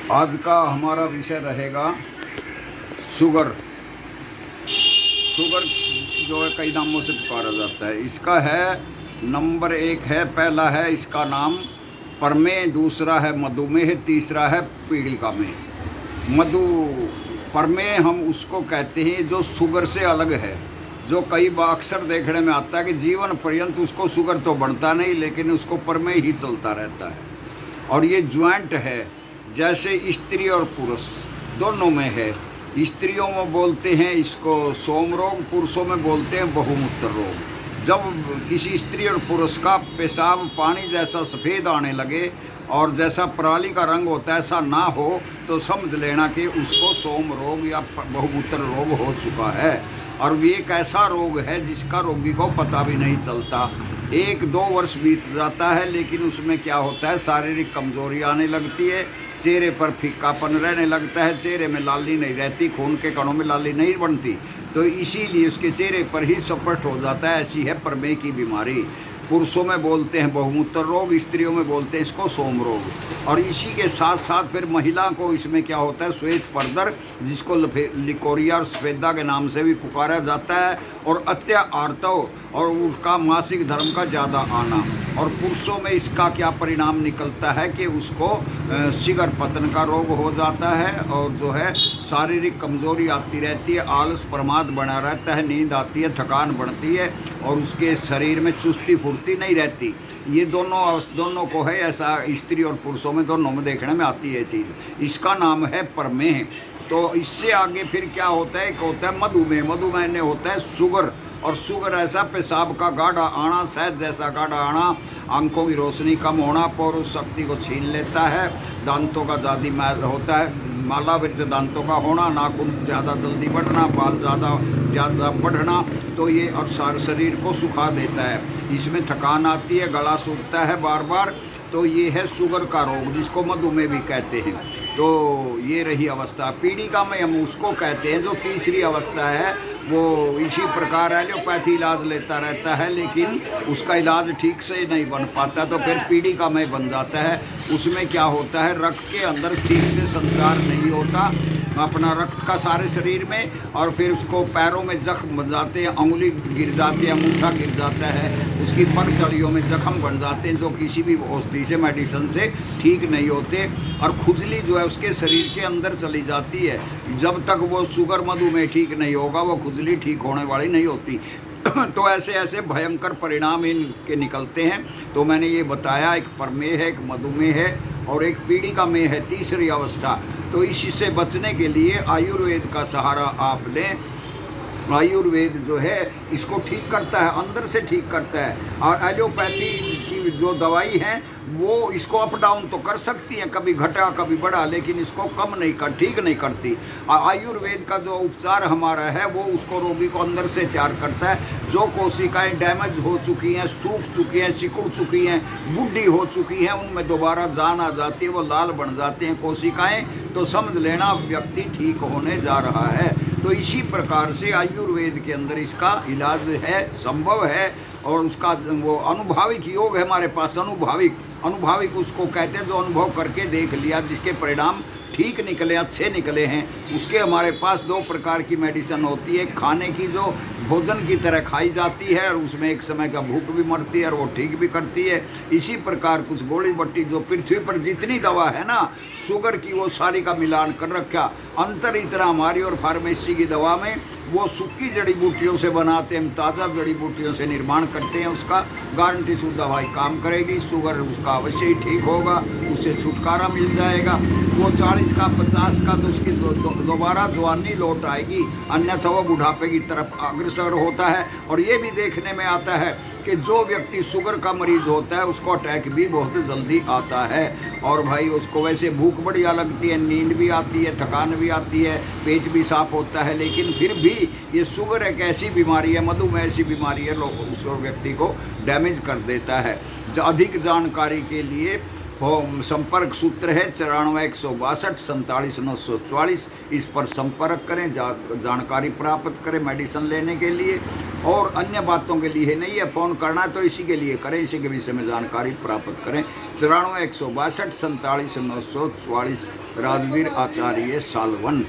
आज का हमारा विषय रहेगा शुगर। शुगर जो है कई नामों से पुकारा जाता है। इसका है नंबर 1 है, पहला है इसका नाम प्रमेह, दूसरा है मधुमेह, तीसरा है पीड़िका में। मधु प्रमेह हम उसको कहते हैं जो शुगर से अलग है, जो कई बार अक्सर देखने में आता है कि जीवन पर्यंत उसको शुगर तो बढ़ता नहीं लेकिन उसको प्रमेह ही चलता रहता है। और ये ज्वाइंट है, जैसे स्त्री और पुरुष दोनों में है। स्त्रियों में बोलते हैं इसको सोम रोग, पुरुषों में बोलते हैं बहुमूत्र रोग। जब किसी स्त्री और पुरुष का पेशाब पानी जैसा सफ़ेद आने लगे और जैसा पराली का रंग होता है ऐसा ना हो तो समझ लेना कि उसको सोम रोग या बहुमूत्र रोग हो चुका है। और ये एक ऐसा रोग है जिसका रोगी को पता भी नहीं चलता। 1-2 वर्ष बीत जाता है लेकिन उसमें क्या होता है, शारीरिक कमजोरी आने लगती है, चेहरे पर फीकापन रहने लगता है, चेहरे में लाली नहीं रहती, खून के कणों में लाली नहीं बनती, तो इसीलिए उसके चेहरे पर ही स्पष्ट हो जाता है। ऐसी है प्रमेह की बीमारी। पुरुषों में बोलते हैं बहुमूत्र रोग, स्त्रियों में बोलते हैं इसको सोम रोग। और इसी के साथ साथ फिर महिला को इसमें क्या होता है, श्वेत परदर, जिसको लिकोरिया और स्वेदा के नाम से भी पुकारा जाता है, और अत्या आर्तव और उसका मासिक धर्म का ज़्यादा आना। और पुरुषों में इसका क्या परिणाम निकलता है कि उसको शिगर पतन का रोग हो जाता है, और जो है शारीरिक कमजोरी आती रहती है, आलस प्रमाद बना रहता है, नींद आती है, थकान बढ़ती है और उसके शरीर में चुस्ती फुर्ती नहीं रहती। ये दोनों को है ऐसा, स्त्री और पुरुषों में दोनों में देखने में आती है चीज़। इसका नाम है प्रमेह। तो इससे आगे फिर क्या होता है, एक होता है मधुमेह। मधुमेह में होता है शुगर, और शुगर ऐसा पेशाब का गाढ़ा आना, शहद जैसा गाढ़ा आना, आंखों की रोशनी कम होना, पौरुष शक्ति को छीन लेता है, दांतों का ज़्यादा मैल होता है, मालावृत दांतों का होना, नाखून ज़्यादा जल्दी बढ़ना, बाल ज़्यादा बढ़ना, तो ये और शरीर को सुखा देता है। इसमें थकान आती है, गला सूखता है बार बार, तो ये है शुगर का रोग जिसको मधुमेह भी कहते हैं। तो ये रही अवस्था। पीड़िका में हम उसको कहते हैं जो तीसरी अवस्था है, वो इसी प्रकार एलोपैथी इलाज लेता रहता है लेकिन उसका इलाज ठीक से नहीं बन पाता, तो फिर पीड़िका में बन जाता है। उसमें क्या होता है, रक्त के अंदर ठीक से संचार नहीं होता अपना रक्त का सारे शरीर में, और फिर उसको पैरों में जख्म बन जाते हैं, उंगली गिर जाती है, अंगूठा गिर जाता है, उसकी पगडंडियों में जख्म बन जाते हैं जो किसी भी औषधि से मेडिसिन से ठीक नहीं होते। और खुजली जो है उसके शरीर के अंदर चली जाती है। जब तक वो शुगर मधुमेह ठीक नहीं होगा वो खुजली ठीक होने वाली नहीं होती। तो ऐसे ऐसे भयंकर परिणाम इनके निकलते हैं। तो मैंने ये बताया, एक प्रमेह है, एक मधुमेह है और एक पीड़िका में है, तीसरी अवस्था। तो इससे बचने के लिए आयुर्वेद का सहारा आप लें। आयुर्वेद जो है इसको ठीक करता है, अंदर से ठीक करता है। और एलोपैथी की जो दवाई है वो इसको अप डाउन तो कर सकती है, कभी घटा कभी बढ़ा, लेकिन इसको कम नहीं कर, ठीक नहीं करती। आयुर्वेद का जो उपचार हमारा है वो उसको रोगी को अंदर से तैयार करता है। जो कोशिकाएं डैमेज हो चुकी हैं, सूख चुकी हैं, सिकुड़ चुकी हैं, बुढ़ी हो चुकी हैं, उनमें दोबारा जान आ जाती है, वो लाल बन जाते हैं कोशिकाएं, तो समझ लेना व्यक्ति ठीक होने जा रहा है। तो इसी प्रकार से आयुर्वेद के अंदर इसका इलाज है, संभव है। और उसका वो अनुभाविक योग है हमारे पास। अनुभाविक उसको कहते हैं जो अनुभव करके देख लिया, जिसके परिणाम ठीक निकले, अच्छे निकले हैं, उसके हमारे पास 2 प्रकार की मेडिसिन होती है। खाने की जो भोजन की तरह खाई जाती है और उसमें एक समय का भूख भी मरती है और वो ठीक भी करती है। इसी प्रकार कुछ गोली बट्टी जो पृथ्वी पर जितनी दवा है ना शुगर की, वो सारी का मिलान कर रखा। अंतर इतना हमारी और फार्मेसी की दवा में, वो सूखी जड़ी बूटियों से बनाते हैं, हम ताज़ा जड़ी बूटियों से निर्माण करते हैं उसका। गारंटी शुद्ध दवाई काम करेगी, शुगर उसका अवश्य ही ठीक होगा, उससे छुटकारा मिल जाएगा। वो 40 का 50 का तो उसकी दोबारा जवानी लौट आएगी, अन्यथा वो बुढ़ापे की तरफ अग्रसर होता है। और ये भी देखने में आता है कि जो व्यक्ति शुगर का मरीज होता है उसको अटैक भी बहुत जल्दी आता है। और भाई उसको वैसे भूख बढ़िया लगती है, नींद भी आती है, थकान भी आती है, पेट भी साफ होता है, लेकिन फिर भी ये शुगर एक ऐसी बीमारी है, मधुमेह ऐसी बीमारी है, उस व्यक्ति को डैमेज कर देता है। अधिक जानकारी के लिए संपर्क सूत्र है 94 162 47 944। इस पर संपर्क करें, जानकारी प्राप्त करें मेडिसिन लेने के लिए। और अन्य बातों के लिए नहीं है। फ़ोन करना है तो इसी के लिए करें, इसी के विषय में जानकारी प्राप्त करें। 94 162 47 944 राजवीर आचार्य सालवन।